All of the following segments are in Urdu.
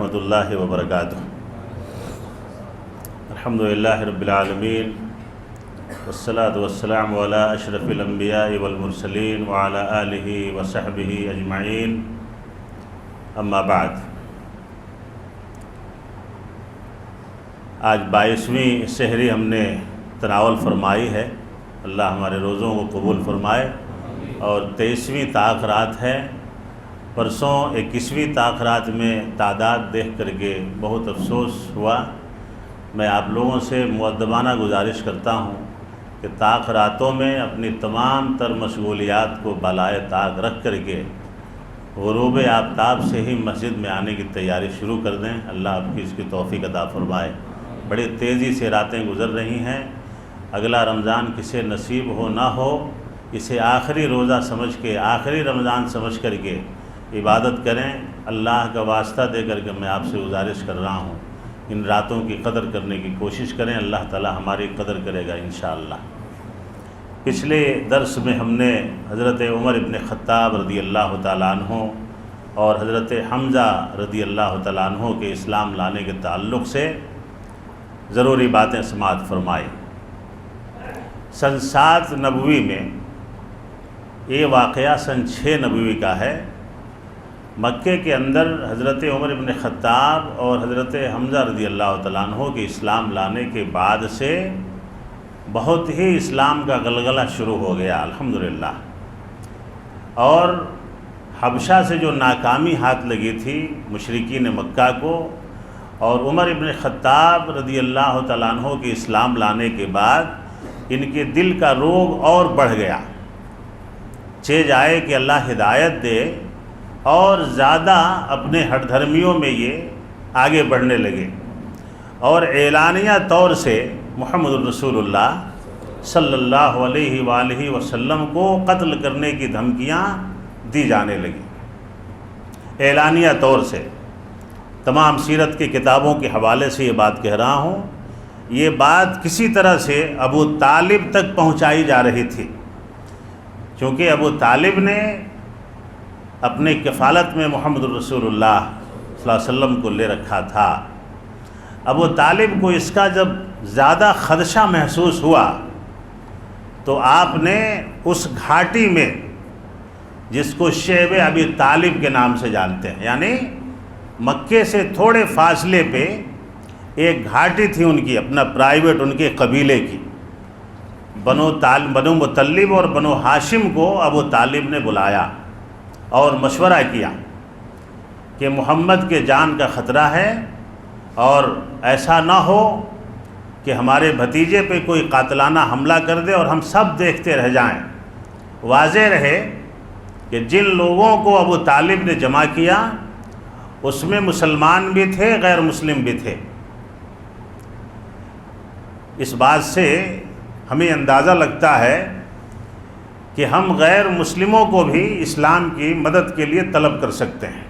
ورحمۃ اللہ وبرکاتہ۔ الحمدللہ رب العالمین والصلاة والسلام علی اشرف الانبیاء والمرسلین وعلی آلہ وصحبہ اجمعین، اما بعد۔ آج 22ویں سحری ہم نے تناول فرمائی ہے، اللہ ہمارے روزوں کو قبول فرمائے، اور 23ویں تاخرات ہے۔ پرسوں 21ویں تاخرات میں تعداد دیکھ کر کے بہت افسوس ہوا۔ میں آپ لوگوں سے مؤدبانہ گزارش کرتا ہوں کہ تاخراتوں میں اپنی تمام تر مشغولیات کو بالائے طاق رکھ کر کے غروب آفتاب سے ہی مسجد میں آنے کی تیاری شروع کر دیں۔ اللہ آپ کی اس کی توفیق عطا فرمائے۔ بڑی تیزی سے راتیں گزر رہی ہیں، اگلا رمضان کسے نصیب ہو نہ ہو، اسے آخری روزہ سمجھ کے، آخری رمضان سمجھ کر کے عبادت کریں۔ اللہ کا واسطہ دے کر کے میں آپ سے گزارش کر رہا ہوں، ان راتوں کی قدر کرنے کی کوشش کریں، اللہ تعالی ہماری قدر کرے گا انشاءاللہ۔ پچھلے درس میں ہم نے حضرت عمر ابن خطاب رضی اللہ تعالیٰ عنہ اور حضرت حمزہ رضی اللہ تعالیٰ عنہ کے اسلام لانے کے تعلق سے ضروری باتیں سماعت فرمائی۔ سن 7 نبوی میں یہ واقعہ سن 6 نبوی کا ہے۔ مکے کے اندر حضرت عمر ابن خطاب اور حضرت حمزہ رضی اللہ تعالیٰ عنہ کے اسلام لانے کے بعد سے بہت ہی اسلام کا غلغلہ شروع ہو گیا الحمدللہ، اور حبشہ سے جو ناکامی ہاتھ لگی تھی مشرکین مکہ کو، اور عمر ابن خطاب رضی اللہ تعالیٰ عنہ کے اسلام لانے کے بعد ان کے دل کا روگ اور بڑھ گیا۔ چہ جائے کہ اللہ ہدایت دے، اور زیادہ اپنے ہٹ دھرمیوں میں یہ آگے بڑھنے لگے، اور اعلانیہ طور سے محمد الرسول اللہ صلی اللہ علیہ وآلہ وسلم کو قتل کرنے کی دھمکیاں دی جانے لگیں اعلانیہ طور سے۔ تمام سیرت کی کتابوں کے حوالے سے یہ بات کہہ رہا ہوں، یہ بات کسی طرح سے ابو طالب تک پہنچائی جا رہی تھی، چونکہ ابو طالب نے اپنے کفالت میں محمد الرسول اللہ صلی اللہ علیہ وسلم کو لے رکھا تھا۔ ابو طالب کو اس کا جب زیادہ خدشہ محسوس ہوا تو آپ نے اس گھاٹی میں، جس کو شعب ابی طالب کے نام سے جانتے ہیں، یعنی مکے سے تھوڑے فاصلے پہ ایک گھاٹی تھی ان کی، اپنا پرائیویٹ، ان کے قبیلے کی، بنو مطلب اور بنو ہاشم کو ابو طالب نے بلایا اور مشورہ کیا کہ محمد کے جان کا خطرہ ہے، اور ایسا نہ ہو کہ ہمارے بھتیجے پہ کوئی قاتلانہ حملہ کر دے اور ہم سب دیکھتے رہ جائیں۔ واضح رہے کہ جن لوگوں کو ابو طالب نے جمع کیا اس میں مسلمان بھی تھے، غیر مسلم بھی تھے۔ اس بات سے ہمیں اندازہ لگتا ہے کہ ہم غیر مسلموں کو بھی اسلام کی مدد کے لیے طلب کر سکتے ہیں۔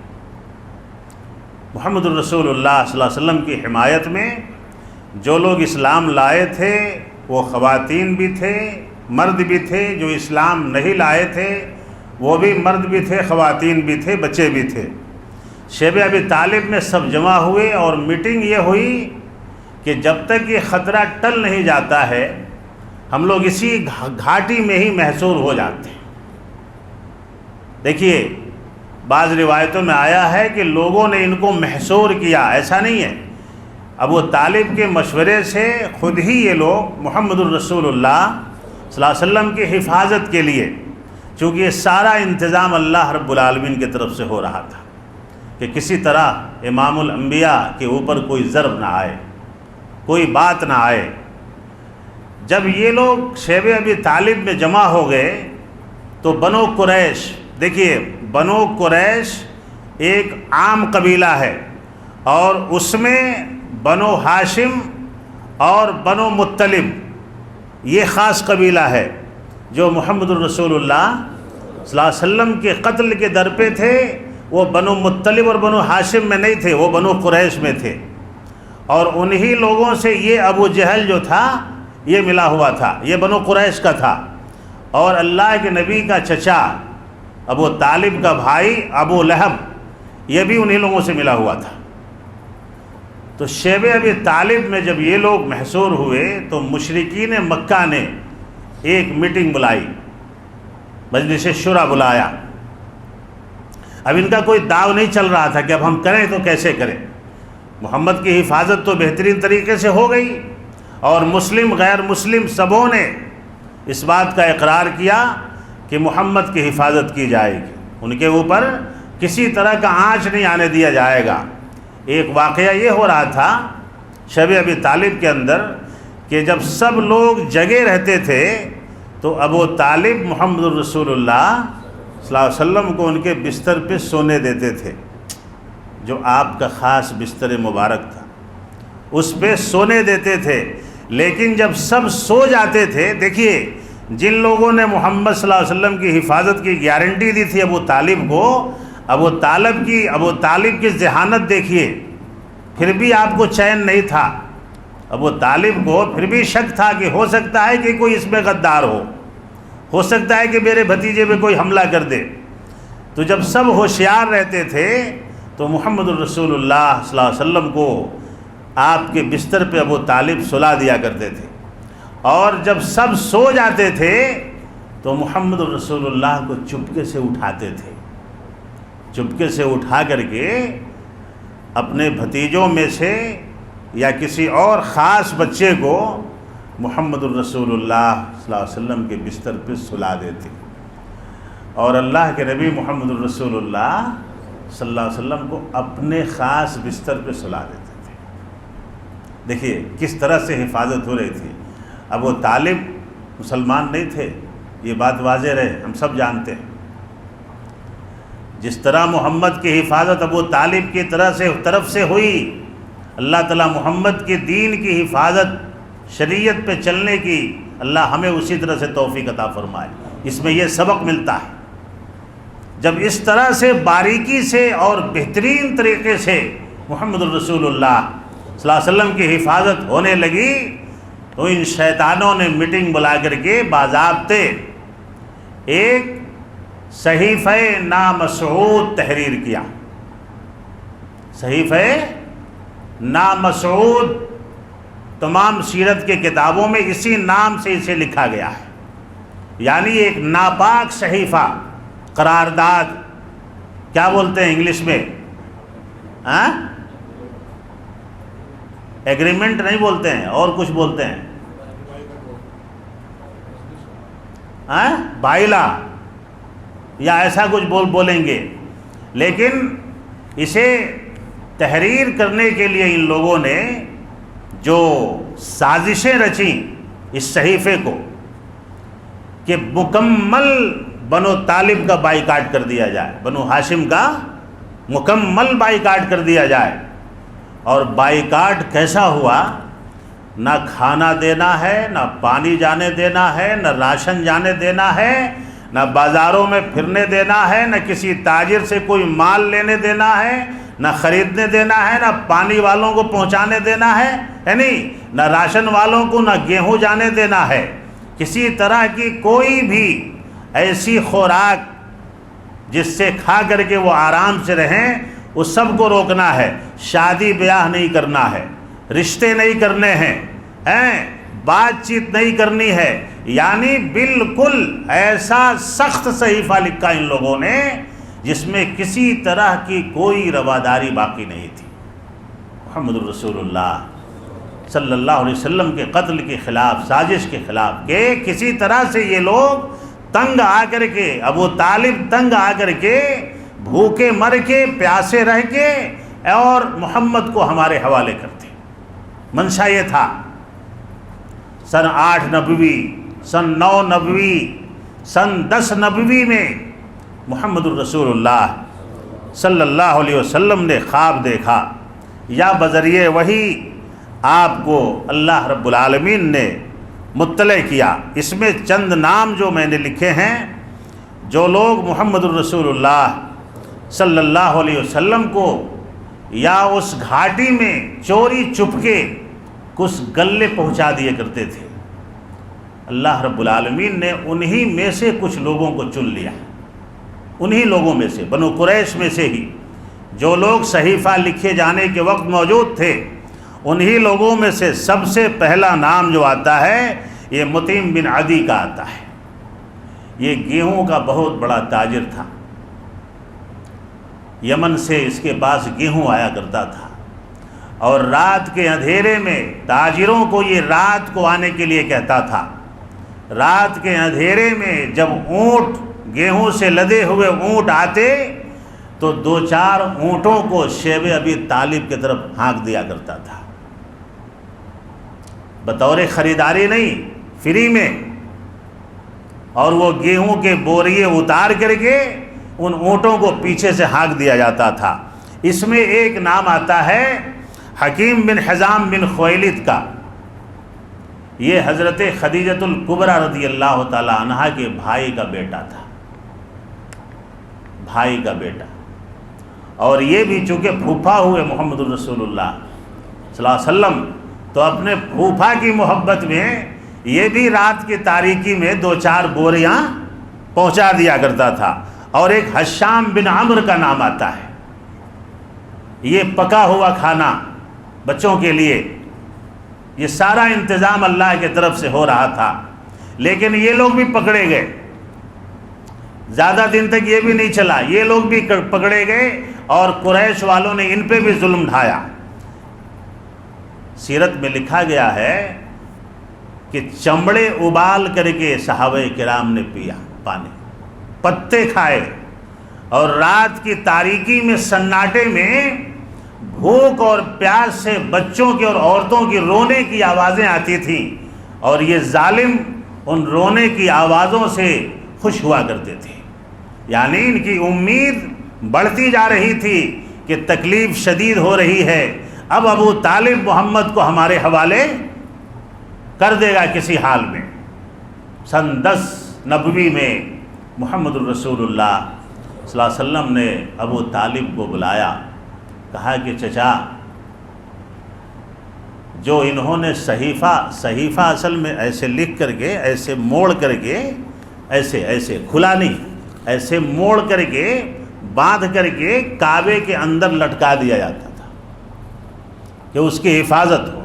محمد الرسول اللہ صلی اللہ علیہ وسلم کی حمایت میں جو لوگ اسلام لائے تھے وہ خواتین بھی تھے، مرد بھی تھے، جو اسلام نہیں لائے تھے وہ بھی مرد بھی تھے، خواتین بھی تھے، بچے بھی تھے۔ شیب ابی طالب میں سب جمع ہوئے، اور میٹنگ یہ ہوئی کہ جب تک یہ خطرہ ٹل نہیں جاتا ہے ہم لوگ اسی گھاٹی میں ہی محصور ہو جاتے ہیں۔ دیکھیے، بعض روایتوں میں آیا ہے کہ لوگوں نے ان کو محصور کیا، ایسا نہیں ہے۔ ابو طالب کے مشورے سے خود ہی یہ لوگ محمد الرسول اللہ صلی اللہ علیہ وسلم کی حفاظت کے لیے، چونکہ یہ سارا انتظام اللہ رب العالمین کی طرف سے ہو رہا تھا کہ کسی طرح امام الانبیاء کے اوپر کوئی ضرب نہ آئے، کوئی بات نہ آئے۔ جب یہ لوگ شیب ابی طالب میں جمع ہو گئے تو بنو قریش، دیکھیے بنو قریش ایک عام قبیلہ ہے، اور اس میں بنو ہاشم اور بنو مطلب یہ خاص قبیلہ ہے جو محمد الرسول اللہ صلی اللہ علیہ وسلم کے قتل کے در پہ تھے۔ وہ بنو مطلب اور بنو ہاشم میں نہیں تھے، وہ بنو قریش میں تھے، اور انہی لوگوں سے یہ ابو جہل جو تھا یہ ملا ہوا تھا، یہ بنو قریش کا تھا، اور اللہ کے نبی کا چچا ابو طالب کا بھائی ابو لہب یہ بھی انہی لوگوں سے ملا ہوا تھا۔ تو شیب ابی طالب میں جب یہ لوگ محصور ہوئے تو مشرکین مکہ نے ایک میٹنگ بلائی، مجلس شورا بلایا۔ اب ان کا کوئی داو نہیں چل رہا تھا کہ اب ہم کریں تو کیسے کریں۔ محمد کی حفاظت تو بہترین طریقے سے ہو گئی، اور مسلم غیر مسلم سبوں نے اس بات کا اقرار کیا کہ محمد کی حفاظت کی جائے گی، ان کے اوپر کسی طرح کا آنچ نہیں آنے دیا جائے گا۔ ایک واقعہ یہ ہو رہا تھا شیب ابی طالب کے اندر کہ جب سب لوگ جگے رہتے تھے تو ابو طالب محمد الرسول اللہ صلی اللہ علیہ وسلم کو ان کے بستر پہ سونے دیتے تھے، جو آپ کا خاص بستر مبارک تھا اس پہ سونے دیتے تھے۔ لیکن جب سب سو جاتے تھے، دیکھیے جن لوگوں نے محمد صلی اللہ علیہ وسلم کی حفاظت کی گارنٹی دی تھی ابو طالب کو، ابو طالب کی ذہانت دیکھیے، پھر بھی آپ کو چین نہیں تھا۔ ابو طالب کو پھر بھی شک تھا کہ ہو سکتا ہے کہ کوئی اس میں غدار ہو سکتا ہے کہ میرے بھتیجے پہ کوئی حملہ کر دے۔ تو جب سب ہوشیار رہتے تھے تو محمد الرسول اللہ صلی اللہ علیہ وسلم کو آپ کے بستر پہ ابو طالب سلا دیا کرتے تھے، اور جب سب سو جاتے تھے تو محمد الرسول اللہ کو چپکے سے اٹھاتے تھے، چپکے سے اٹھا کر کے اپنے بھتیجوں میں سے یا کسی اور خاص بچے کو محمد الرسول اللہ صلی اللہ علیہ وسلم کے بستر پہ سلا دیتے، اور اللہ کے نبی محمد الرسول اللہ صلی اللہ علیہ وسلم کو اپنے خاص بستر پہ سلا دیتے تھے۔ دیکھیے کس طرح سے حفاظت ہو رہی تھی۔ ابو طالب مسلمان نہیں تھے، یہ بات واضح رہے، ہم سب جانتے ہیں۔ جس طرح محمد کی حفاظت ابو طالب کی طرف سے ہوئی، اللہ تعالیٰ محمد کے دین کی حفاظت، شریعت پہ چلنے کی اللہ ہمیں اسی طرح سے توفیق عطا فرمائے۔ اس میں یہ سبق ملتا ہے، جب اس طرح سے باریکی سے اور بہترین طریقے سے محمد الرسول اللہ صلی اللہ علیہ وسلم کی حفاظت ہونے لگی تو ان شیطانوں نے میٹنگ بلا کر کے باضابطے ایک صحیفہ نامسعود تحریر کیا۔ صحیفہ نامسعود تمام سیرت کے کتابوں میں اسی نام سے اسے لکھا گیا ہے، یعنی ایک ناپاک صحیفہ، قرارداد، کیا بولتے ہیں انگلش میں؟ ایگریمنٹ نہیں بولتے ہیں، اور کچھ بولتے ہیں، بائلا یا ایسا کچھ بولیں گے۔ لیکن اسے تحریر کرنے کے لیے ان لوگوں نے جو سازشیں رچیں اس صحیفے کو کہ مکمل بنو طالب کا بائیکاٹ کر دیا جائے، بنو ہاشم کا مکمل بائیکاٹ کر دیا جائے۔ اور بائیکاٹ کیسا ہوا؟ نہ کھانا دینا ہے، نہ پانی جانے دینا ہے، نہ راشن جانے دینا ہے، نہ بازاروں میں پھرنے دینا ہے، نہ کسی تاجر سے کوئی مال لینے دینا ہے، نہ خریدنے دینا ہے، نہ پانی والوں کو پہنچانے دینا ہے، نہیں، نہ راشن والوں کو، نہ گیہوں جانے دینا ہے۔ کسی طرح کی کوئی بھی ایسی خوراک جس سے کھا کر کے وہ آرام سے رہیں، اس سب کو روکنا ہے۔ شادی بیاہ نہیں کرنا ہے، رشتے نہیں کرنے ہیں، بات چیت نہیں کرنی ہے، یعنی بالکل ایسا سخت صحیفہ لکھا ان لوگوں نے جس میں کسی طرح کی کوئی رواداری باقی نہیں تھی۔ محمد الرسول اللہ صلی اللہ علیہ وسلم کے قتل کے خلاف، سازش کے خلاف، کہ کسی طرح سے یہ لوگ تنگ آ کر کے، ابو طالب تنگ آ کر کے، بھوکے مر کے، پیاسے رہ کے، اور محمد کو ہمارے حوالے کرتے۔ منشا یہ تھا۔ سن 8 نبوی، سن 9 نبوی، سن 10 نبوی میں محمد الرسول اللہ صلی اللہ علیہ وسلم نے خواب دیکھا، یا بذریعہ وحی آپ کو اللہ رب العالمین نے مطلع کیا۔ اس میں چند نام جو میں نے لکھے ہیں، جو لوگ محمد الرسول اللہ صلی اللہ علیہ وسلم کو یا اس گھاٹی میں چوری چپکے کچھ گلے پہنچا دیے کرتے تھے، اللہ رب العالمین نے انہی میں سے کچھ لوگوں کو چن لیا، انہی لوگوں میں سے، بنو قریش میں سے ہی، جو لوگ صحیفہ لکھے جانے کے وقت موجود تھے، انہی لوگوں میں سے سب سے پہلا نام جو آتا ہے یہ مطعم بن عدی کا آتا ہے۔ یہ گیہوں کا بہت بڑا تاجر تھا، یمن سے اس کے پاس گیہوں آیا کرتا تھا، اور رات کے اندھیرے میں تاجروں کو یہ رات کو آنے کے لیے کہتا تھا۔ رات کے اندھیرے میں جب اونٹ، گیہوں سے لدے ہوئے اونٹ آتے تو 2-4 اونٹوں کو شیب ابی طالب کی طرف ہانک دیا کرتا تھا، بطور خریداری نہیں، فری میں، اور وہ گیہوں کے بوریے اتار کر کے ان اونٹوں کو پیچھے سے ہانک دیا جاتا تھا۔ اس میں ایک نام آتا ہے حکیم بن حزام بن خویلد کا۔ یہ حضرت خدیجۃ الکبریٰ رضی اللہ تعالی عنہا کے بھائی کا بیٹا تھا، بھائی کا بیٹا، اور یہ بھی چونکہ پھوپھا ہوئے محمد الرسول اللہ صلی اللہ علیہ وسلم، تو اپنے پھوپھا کی محبت میں یہ بھی رات کی تاریکی میں 2-4 بوریاں پہنچا دیا کرتا تھا۔ اور ایک حشام بن عمرو کا نام آتا ہے، یہ پکا ہوا کھانا بچوں کے لیے، یہ سارا انتظام اللہ کی طرف سے ہو رہا تھا، لیکن یہ لوگ بھی پکڑے گئے، زیادہ دن تک یہ بھی نہیں چلا، یہ لوگ بھی پکڑے گئے اور قریش والوں نے ان پہ بھی ظلم ڈھایا۔ سیرت میں لکھا گیا ہے کہ چمڑے ابال کر کے صحابہ کرام نے پیا پانی، پتے کھائے، اور رات کی تاریکی میں سناٹے میں بھوک اور پیاس سے بچوں کی اور عورتوں کی رونے کی آوازیں آتی تھیں، اور یہ ظالم ان رونے کی آوازوں سے خوش ہوا کرتے تھے، یعنی ان کی امید بڑھتی جا رہی تھی کہ تکلیف شدید ہو رہی ہے، اب ابو طالب محمد کو ہمارے حوالے کر دے گا کسی حال میں۔ سن 10 نبوی میں محمد الرسول اللہ صلی اللہ علیہ وسلم نے ابو طالب کو بلایا، کہا کہ چچا، جو انہوں نے صحیفہ اصل میں ایسے لکھ کر کے، ایسے موڑ کر کے، ایسے کھلا نہیں، ایسے موڑ کر کے باندھ کر کے کعبے کے اندر لٹکا دیا جاتا تھا کہ اس کی حفاظت ہو،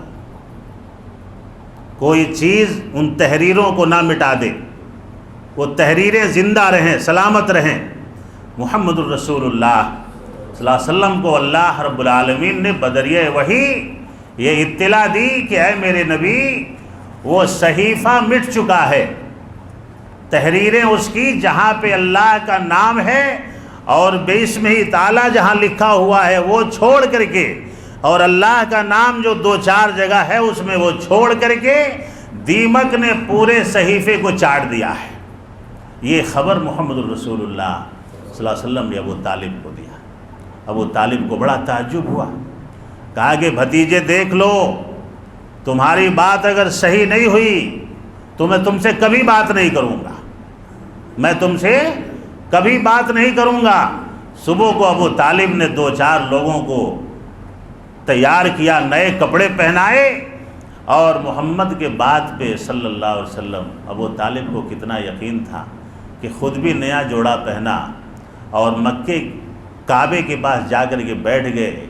کوئی چیز ان تحریروں کو نہ مٹا دے، وہ تحریریں زندہ رہیں، سلامت رہیں۔ محمد الرسول اللہ صلی اللہ علیہ وسلم کو اللہ رب العالمین نے بدریہ وحی یہ اطلاع دی کہ اے میرے نبی، وہ صحیفہ مٹ چکا ہے، تحریریں اس کی جہاں پہ اللہ کا نام ہے اور بِاسمہ تعالیٰ جہاں لکھا ہوا ہے وہ چھوڑ کر کے، اور اللہ کا نام جو 2-4 جگہ ہے اس میں وہ چھوڑ کر کے دیمک نے پورے صحیفے کو چاٹ دیا ہے۔ یہ خبر محمد الرسول اللہ صلی اللہ علیہ وسلم نے ابو طالب کو دیا۔ ابو طالب کو بڑا تعجب ہوا، کہا کہ بھتیجے دیکھ لو، تمہاری بات اگر صحیح نہیں ہوئی تو میں تم سے کبھی بات نہیں کروں گا، میں تم سے کبھی بات نہیں کروں گا۔ صبح کو ابو طالب نے 2-4 لوگوں کو تیار کیا، نئے کپڑے پہنائے، اور محمد کے بات پہ صلی اللہ علیہ وسلم، ابو طالب کو کتنا یقین تھا کہ خود بھی نیا جوڑا پہنا اور مکے کعبے کے پاس جا کر کے بیٹھ گئے،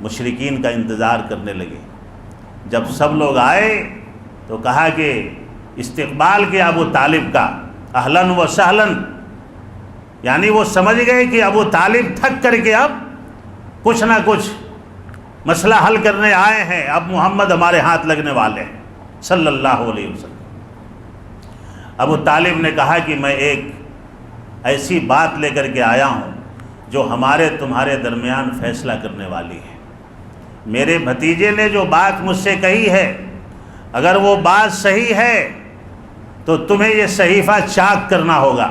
مشرکین کا انتظار کرنے لگے۔ جب سب لوگ آئے تو کہا کہ استقبال کیا ابو طالب کا، اہلاً و سہلاً، یعنی وہ سمجھ گئے کہ ابو طالب تھک کر کے اب کچھ نہ کچھ مسئلہ حل کرنے آئے ہیں، اب محمد ہمارے ہاتھ لگنے والے ہیں صلی اللہ علیہ وسلم۔ ابو طالب نے کہا کہ میں ایک ایسی بات لے کر کے آیا ہوں جو ہمارے تمہارے درمیان فیصلہ کرنے والی ہے۔ میرے بھتیجے نے جو بات مجھ سے کہی ہے، اگر وہ بات صحیح ہے تو تمہیں یہ صحیفہ چاک کرنا ہوگا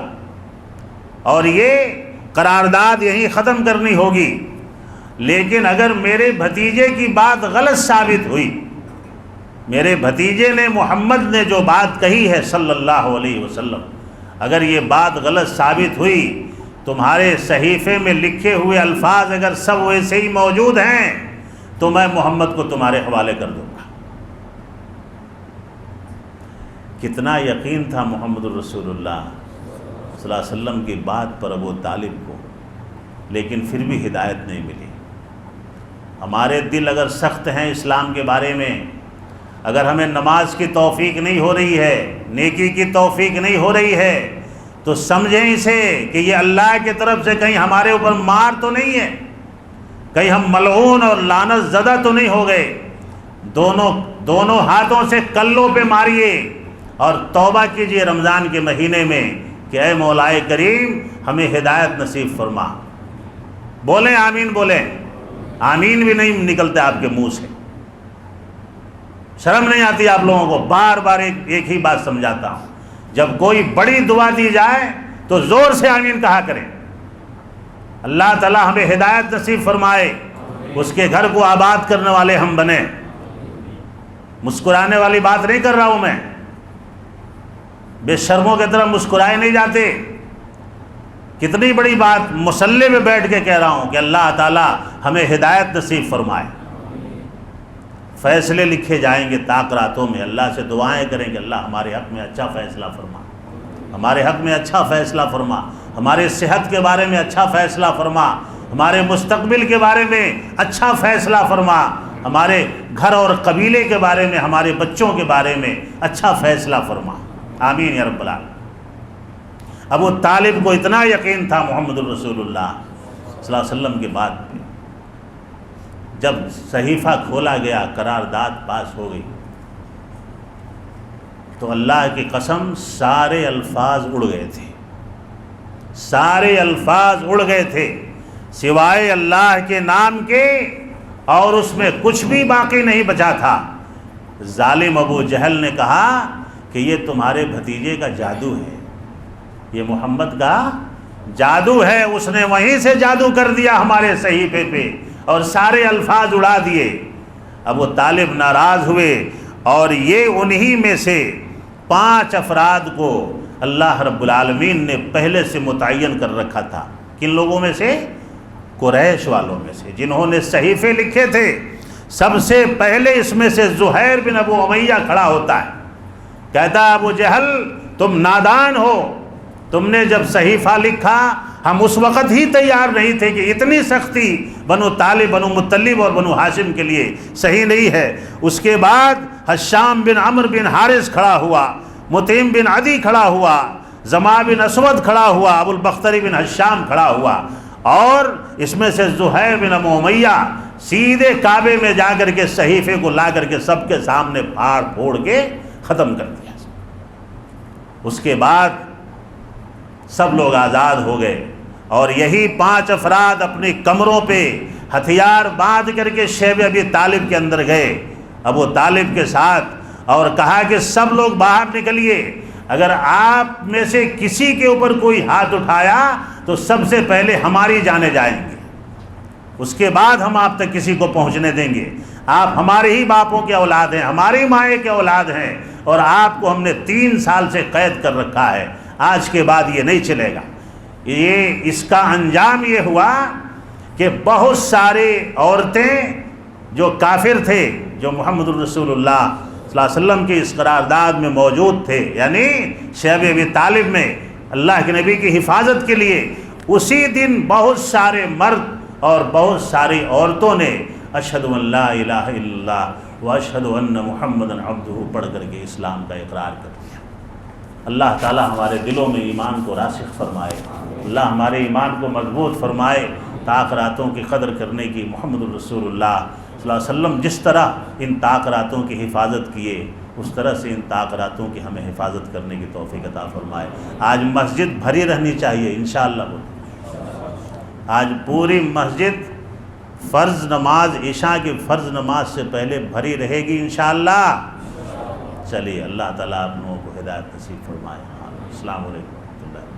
اور یہ قرارداد یہیں ختم کرنی ہوگی، لیکن اگر میرے بھتیجے کی بات غلط ثابت ہوئی، میرے بھتیجے نے، محمد نے جو بات کہی ہے صلی اللہ علیہ وسلم، اگر یہ بات غلط ثابت ہوئی، تمہارے صحیفے میں لکھے ہوئے الفاظ اگر سب ویسے ہی موجود ہیں تو میں محمد کو تمہارے حوالے کر دوں گا۔ کتنا یقین تھا محمد الرسول اللہ صلی اللہ علیہ وسلم کی بات پر ابو طالب کو، لیکن پھر بھی ہدایت نہیں ملی، ہمارے دل اگر سخت ہیں اسلام کے بارے میں، اگر ہمیں نماز کی توفیق نہیں ہو رہی ہے، نیکی کی توفیق نہیں ہو رہی ہے، تو سمجھیں اسے کہ یہ اللہ کی طرف سے کہیں ہمارے اوپر مار تو نہیں ہے، کہیں ہم ملعون اور لعنت زدہ تو نہیں ہو گئے۔ دونوں ہاتھوں سے کلوں پہ ماریے اور توبہ کیجئے رمضان کے مہینے میں کہ اے مولا کریم ہمیں ہدایت نصیب فرما۔ بولیں آمین، بولیں آمین بھی نہیں نکلتے آپ کے منہ سے۔ شرم نہیں آتی آپ لوگوں کو؟ بار بار ایک ہی بات سمجھاتا ہوں، جب کوئی بڑی دعا دی جائے تو زور سے آمین کہا کریں۔ اللہ تعالی ہمیں ہدایت نصیب فرمائے، اس کے گھر کو آباد کرنے والے ہم بنیں۔ مسکرانے والی بات نہیں کر رہا ہوں میں، بے شرموں کی طرح مسکرائے نہیں جاتے۔ کتنی بڑی بات مصلی میں بیٹھ کے کہہ رہا ہوں کہ اللہ تعالی ہمیں ہدایت نصیب فرمائے۔ فیصلے لکھے جائیں گے طاق راتوں میں، اللہ سے دعائیں کریں کہ اللہ ہمارے حق میں اچھا فیصلہ فرما، ہمارے حق میں اچھا فیصلہ فرما، ہمارے صحت کے بارے میں اچھا فیصلہ فرما، ہمارے مستقبل کے بارے میں اچھا فیصلہ فرما، ہمارے گھر اور قبیلے کے بارے میں، ہمارے بچوں کے بارے میں اچھا فیصلہ فرما۔ آمین یا رب العالمین۔ ابو طالب کو اتنا یقین تھا محمد الرسول اللہ صلی اللہ علیہ وسلم کے بعد میں، جب صحیفہ کھولا گیا، قرارداد پاس ہو گئی، تو اللہ کی قسم سارے الفاظ اڑ گئے تھے، سارے الفاظ اڑ گئے تھے سوائے اللہ کے نام کے، اور اس میں کچھ بھی باقی نہیں بچا تھا۔ ظالم ابو جہل نے کہا کہ یہ تمہارے بھتیجے کا جادو ہے، یہ محمد کا جادو ہے، اس نے وہیں سے جادو کر دیا ہمارے صحیفے پہ اور سارے الفاظ اڑا دیے۔ ابو طالب ناراض ہوئے، اور یہ انہی میں سے 5 افراد کو اللہ رب العالمین نے پہلے سے متعین کر رکھا تھا۔ کن لوگوں میں سے؟ قریش والوں میں سے، جنہوں نے صحیفے لکھے تھے۔ سب سے پہلے اس میں سے زہیر بن ابو امیہ کھڑا ہوتا ہے، کہتا ہے ابو جہل تم نادان ہو، تم نے جب صحیفہ لکھا ہم اس وقت ہی تیار نہیں تھے کہ اتنی سختی بنو طالب، بنو مطلب اور بنو ہاشم کے لیے صحیح نہیں ہے۔ اس کے بعد حشام بن عمرو بن حارث کھڑا ہوا، مطعم بن عدی کھڑا ہوا، زما بن اسود کھڑا ہوا، ابو البختری بن حشام کھڑا ہوا، اور اس میں سے زہیر بن ابو امیہ سیدھے کعبے میں جا کر کے صحیفے کو لا کر کے سب کے سامنے پھاڑ پھوڑ کے ختم کر دیا۔ اس کے بعد سب لوگ آزاد ہو گئے، اور یہی 5 افراد اپنی کمروں پہ ہتھیار باندھ کر کے شیب ابی طالب کے اندر گئے ابو طالب کے ساتھ، اور کہا کہ سب لوگ باہر نکلیے، اگر آپ میں سے کسی کے اوپر کوئی ہاتھ اٹھایا تو سب سے پہلے ہماری جانیں جائیں گے، اس کے بعد ہم آپ تک کسی کو پہنچنے دیں گے۔ آپ ہمارے ہی باپوں کے اولاد ہیں، ہماری مائیں کے اولاد ہیں، اور آپ کو ہم نے 3 سال سے قید کر رکھا ہے، آج کے بعد یہ نہیں چلے گا۔ اس کا انجام یہ ہوا کہ بہت سارے عورتیں جو کافر تھے، جو محمد الرسول اللہ صلی اللہ علیہ وسلم کی اس قرارداد میں موجود تھے، یعنی شیب ابی طالب میں اللہ کے نبی کی حفاظت کے لیے، اسی دن بہت سارے مرد اور بہت ساری عورتوں نے اشہد ان لا الہ الا اللہ واشہد ان محمدًا عبدہ پڑھ کر کے اسلام کا اقرار کر دیا۔ اللہ تعالی ہمارے دلوں میں ایمان کو راسخ فرمائے، اللہ ہمارے ایمان کو مضبوط فرمائے، تاخراتوں کی قدر کرنے کی محمد الرسول اللہ صلی اللہ علیہ وسلم جس طرح ان تاخراتوں کی حفاظت کیے، اس طرح سے ان تاخراتوں کی ہمیں حفاظت کرنے کی توفیق عطا فرمائے۔ آج مسجد بھری رہنی چاہیے انشاءاللہ۔ آج پوری مسجد فرض نماز، عشاء کی فرض نماز سے پہلے بھری رہے گی انشاءاللہ۔ چلیے اللہ تعالیٰ آپ لوگوں کو ہدایت نصیب فرمائے۔ السلام علیکم ورحمۃ اللہ۔